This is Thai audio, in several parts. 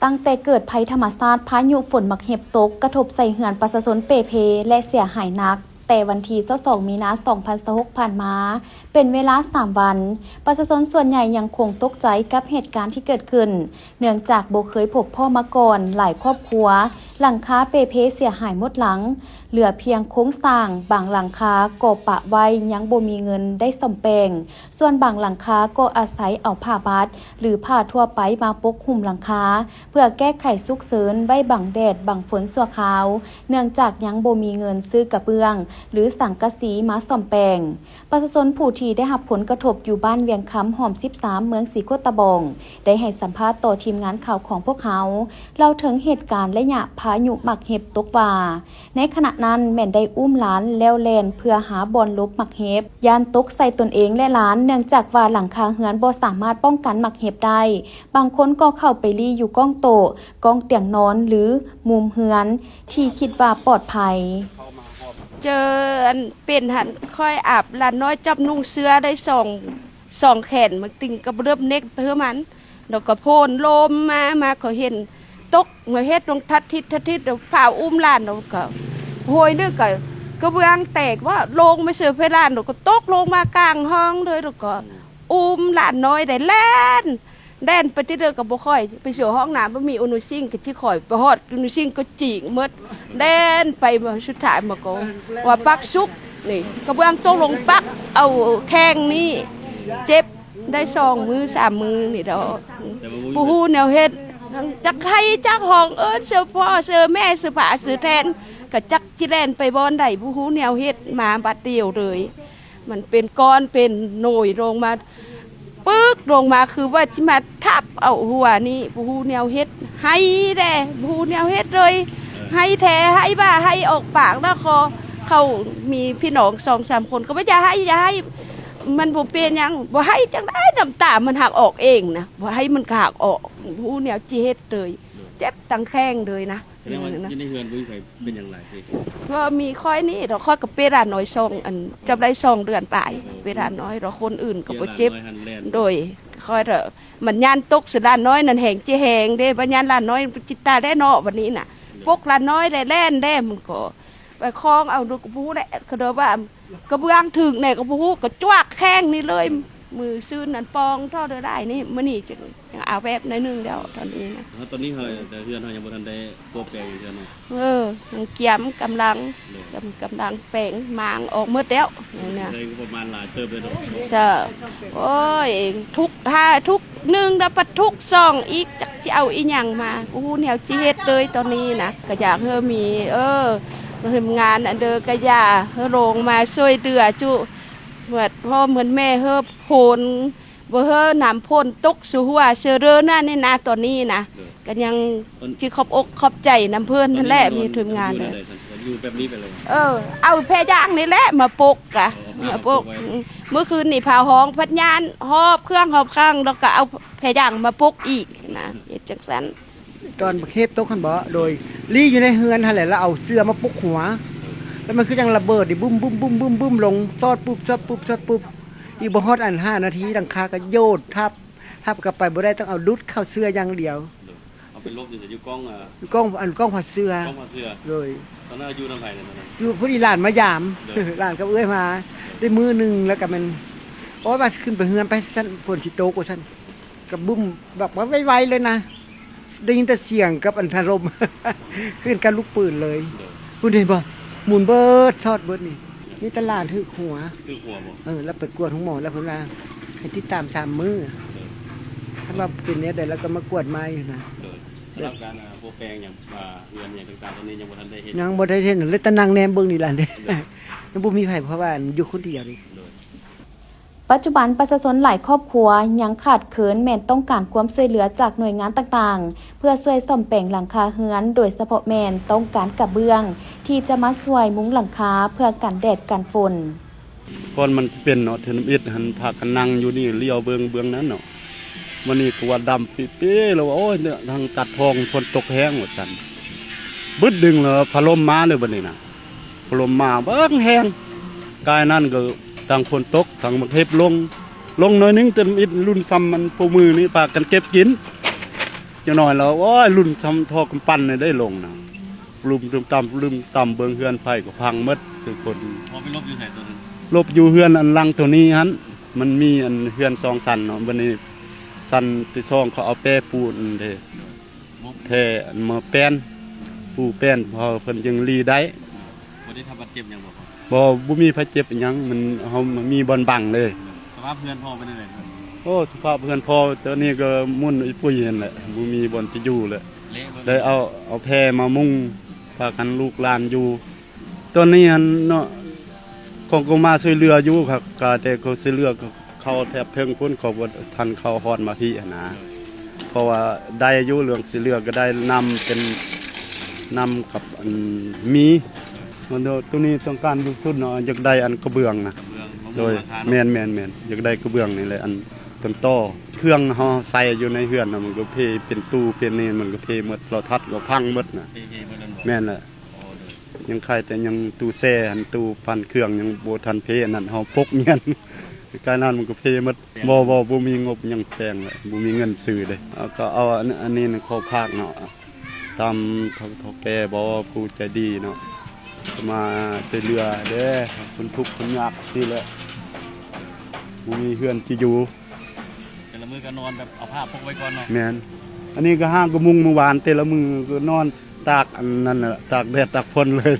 ตั้งแต่เกิดภัยธรรมชาติพายุฝนมักเห็บตกกระทบใส่เหือนประชาชนเปเพและเสียหายหนักแต่วันที่22มีนาคม2026ผ่านมาเป็นเวลา3วันประชาชนส่วนใหญ่ยังคงตกใจกับเหตุการณ์ที่เกิดขึ้นเนื่องจากบ่เคยพบพ่อมาก่อนหลายครอบครัวหลังคาเปเพเสียหายหมดหลังเหลือเพียงโครงสร้างบางหลังคาก็ปะไว้ยังบ่มีเงินได้ซ่อมแปลงส่วนบางหลังคาก็อาศัยเอาผ้าบัดหรือผ้าทั่วไปมาปกหุ้มหลังคาเพื่อแก้ไขฉุกเฉินไว้บังแดดบังฝนชั่วคราวเนื่องจากยังบ่มีเงินซื้อกระเบื้องหรือสังกะสีมาซ่อมแปลงประชาชนผู้ที่ได้รับผลกระทบอยู่บ้านเวียงคำหอม13เมืองสีโคตะบองได้ให้สัมภาษณ์ต่อทีมงานข่าวของพวกเขาเล่าถึงเหตุการณ์และหยะพายุหมักเห็บตกว่าในขณะนั้นแม่นได้อุ้มหลานแล้วแลนเพื่อหาบอนลบหมักเห็บยานตกใส่ตนเองและหลานเนื่องจากว่าหลังคาเฮือนบ่สามารถป้องกันหมักเห็บได้บางคนก็เข้าไปลี่อยู่ก้องโตะก้องเตียงนอนหรือมุมเฮือนที่คิดว่าปลอดภัยเจออันเป็นหันค่อยอาบหลานน้อยจับนุ่งเสื้อได้สองแขนมันติงกับเริ่มเน็กเพื่อมันดอกกระโพนลมมาเขาเห็นตกมาเฮ็ดลงทัดทิศเดี๋ยวฝ่าอุ้มหลานเราก็โหยนึกก็เบื้องแตกว่าลงไม่เสือเพลานเราก็ตกลงมากลางห้องเลยเราก็อุ้มหลานน้อยได้แล่นไปที่เดินกับบ่ค่อยไปเสือห้องน้ำบ่มีอนุซิ่งกับที่ข่อยไปฮอดอนุซิ่งก็จีกหมดแล่นไปมาสุดท้ายมาก็ว่าปักซุกนี่กระเบื้องตกลงปักเอาแข้งนี่เจ็บได้2 มือ 3 มือนี่ดอกผู้ฮู้แนวเฮ็ดจักใครจักห้องเสือพ่อเสือแม่เสือผาเสือแทนก็จักจิแล่นไปบอนได้ผู้ฮู้แนวเฮ็ดมาบัดเดียวเลยมันเป็นก้อนเป็นหน่วยลงมาปึ๊กลงมาคือว่าที่มาทับเอาหัวนี่ผู้แนวเฮ็ดให้แด่ผู้แนวเฮ็ดเลยให้แท้ให้บ้าให้ออกปากแล้วคอเขามีพี่น้อง2-3 คนก็ไม่จะให้มันบ่เป็นยังบ่ให้จังได้น้ำตามันหักออกเองนะบ่ให้มันหักออกผู้แนวจีเฮ็ดเลยเจ็บตั้งแข้งเลยนะแสดงว่าที่ในเฮือนผู้ใหญ่เป็นอย่างไรพี่ก็มีค่อยนี่เราค่อยกับเปรานน้อยอันจำได้2 เดือนไปเปรานน้อยเราคนอื่นก็บ่เจ็บโดยค่อยมันย่านตกสิล้านน้อยนั่นแหงจิแหงเด้บ่ย่านล้านน้อยจิตตาได้เนาะวันนี้น่ะพวกล้านน้อยได้แล่นได้มันก็ไปคล้องเอาดูกระพู้ได้ก็เด้อว่ากระเบื้องถึงเนี่ยกระพู้ก็จวักแข้งนี่เลยมือซื่นนั่นปองเท่าเด้อได้นี่มื้อนี้จะเอาแบบในนึงแล้วตอนนี้นะตอนนี้เฮาแต่เฮือนเฮายังบ่ทันได้โกบแปลงอยู่เฮือนเนาะยังเกียมกำลังแปลงมางออกหมดแล้วเนี่ยได้ประมาณหลายเติบเลยเนาะจ้ะโอ้ยทุก1แล้วปัดทุก2อีกจักสิเอาอีหยังมาอู้แนวสิเฮ็ดเลยตอนนี้นะก็อยากเฮอมีทำงานอันเด้อก็อย่าเฮอลงมาช่วยเหลือจุเหมือนพ่อเหมือนแม่เฮอโพนบ่เฮอน้ำพ่นตกสู่หัวเสือเรอนั่นนี่นะตอนนี้นะก็ยังสิขอบอกขอบใจน้ำเพิ่นนั่นแหละมีทีมงานเลยอยู่แบบนี้ไปเลยเอาแพย่างนี่แหละมาปกกะมาปกเมื่อคืนนี่พาห้องพัดยานหอบเครื่องหอบข้างแล้วก็เอาแพย่างมาปกอีกนะเฮ็ดจังซั่นตอนเทปโต๊ะคันบ่โดยลี่อยู่ในเฮือนหั่นแหละแล้วเอาเสื้อมาปุกหัวแล้วมันคือจังระเบิดดิบุ้มลงซอดปุ๊บอีกบ่ฮอดอัน5 นาทีดังคาก็โยดทับกลับไปบ่ได้ต้องเอาดุดเข้าเสื้ออย่างเดียวเอาไปลบอยู่กล้องกล้องผัดเสื้อเลยตอนนั้นอยู่นำไผนั่นน่ะอยู่ผู้ดีหลานมายามหลานก็เอ้ยมาได้มือนึงแล้วก็มันโอ้ยว่าขึ้นไปเฮือนไปซั่นฝนสิตกว่าซั่นก็บุ้มแบบว่าไวๆเลยนะได้ยินแต่เสียงกับอันถล่มขึ้นกันลูกปืนเลยคุณเห็นบ่หมุนเบิดช็อตเบิดนี่ตลาดถือหัวบ่แล้วไปกวดของหมอแล้วเพิ่นว่าให้ติดตาม3 มื้อถ้าว่าเป็นเนี้ยได้แล้วก็มากวดมาอยู่นะสำหรับการโปรแปลงอย่างเฮือนอย่างต่างๆตอนนี้ยังบ่ทันได้เฮ็ดยังบ่ได้เฮ็ดเลยตะนั่งแนมเบิ่งนี่ล่ะเด้ยังบ่มีไผเพราะว่าอยู่คนเดียวนี่ปัจจุบันประชาชนหลายครอบครัวยังขาดเขินแม่นต้องการความช่วยเหลือจากหน่วยงานต่างๆเพื่อช่วยซ่อมแปลงหลังคาเฮือนโดยเฉพาะแม่นต้องการกระเบื้องที่จะมาช่วยมุงหลังคาเพื่อกันแดดกันฝนก่อนมันเป็นเนาะเทนอิดหันพากันนั่งอยู่นี่เลี้ยวเบื้องนั้นเนาะวันนี้ก็ว่าดำปี๊ๆแล้วโอ้ยเนี่ยทางตัดทองฝนตกแห้งหมดซั่นบึดดึงเลยพัดลมมาเลยบัดนี้น่ะพัดลมมาเบิ่งแห้งกายนั่นก็ทางฝนตกทางมันเทปลงหน่อยนึงเต็มอิดรุ่นซ้ำมันปูมือนี่ปากกันเก็บกิน จังน้อยแล้วโอ้ยรุ่นทำทอกำปั้นได้ลงนะลุมต่ำเบิ่งเฮือนไผก็พังหมดสุคน พอไปลบอยู่ไหนตัวนั้น ลบอยู่เฮือนอันหลังตัวนี้หันมันมีอันเฮือน2ชั้นเนาะบัดนี้ชั้นที่2เขาเอาแป้ปูนเด้ มุก แท้อันมาแป้นปูแป้นพอเพิ่นยังรีได้ บ่ได้ทำบาดเจ็บหยังบ่พอ บ่มีไผเจ็บอิหยังมันเฮามันมีบอนบังเลย สภาพเพื่อนพ่อเป็นยังไงครับ โอ้สภาพเพื่อนพอตอนนี้ก็มุ่นอีปุ้ยนั่นแหละบ่มีบอนที่อยู่เลย เละเบิ่ง เลยเอาแพรมามุงพากันลูกหลานอยู่ตอนนี้หันเนาะของก็มาช่วยเหลืออยู่ครับก็แต่เขาช่วยเหลือก็เข้าแทบเพิ่งพ้นเขาบ่ทันเข้าฮอดมาพี่นะเพราะว่าได้อายุเรื่องสิเหลือก็ได้นำเป็นนำกับอันมีมันตัวนี้ต้องการอยู่สุดเนาะอยากได้อันกระเบื้องนะ เรื่องมะ โด ม่วง ย ราคา แม่ เนาะ นอยากได้กระเบื้องนี่แหละอันต้นต่อเครื่องเฮาใส่อยู่ในเฮือนน่ะมันก็เพเป็นตู้เป็นนี่มันก็เพหมดเราทัดก็พังหมดน่ะ เท่ๆเบิ่งนั่นบ่ แม่นแหละ โอ้เด้อ ยังใครแต่ยังตู้แช่อันตู้ปั่นเครื่องยังบ่ทันเพอันนั้นเฮาพกเมียน การนั้นมันก็เพหมดบ่มีงบยังแพงเลยบ่มีเงินซื้อเลยเอาก็เอาอันนี้ขอภาคเนาะตามทอแก่บ่ผู้ใจดีเนาะมาช่วยเหลือเด้อคนทุกข์คนยากนี่แหละบ่มีเฮือนที่อยู่ แต่ละมื้อก็นอนแบบเอาผ้าพกไว้ก่อนเนาะ แม่นอันนี้ก็ห้างก็มุงเมื่อวานแต่ละมือก็นอนตากอันนั้นน่ะตากแดดตากฝนเลย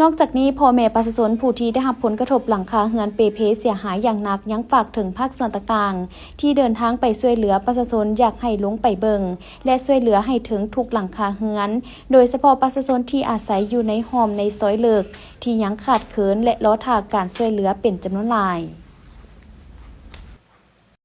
นอกจากนี้พ่อแม่ประชาชนผู้ที่ได้รับผลกระทบหลังคาเฮือนเปเพเสียหายอย่างหนักยังฝากถึงภาคส่วนต่างๆที่เดินทางไปช่วยเหลือประชาชนอยากให้ลงไปเบิงและช่วยเหลือให้ถึงทุกหลังคาเฮือนโดยเฉพาะประชาชนที่อาศัยอยู่ในหอมในซอยเลิกที่ยังขาดเขินและล้อทางการช่วยเหลือเป็นจำนวนหลาย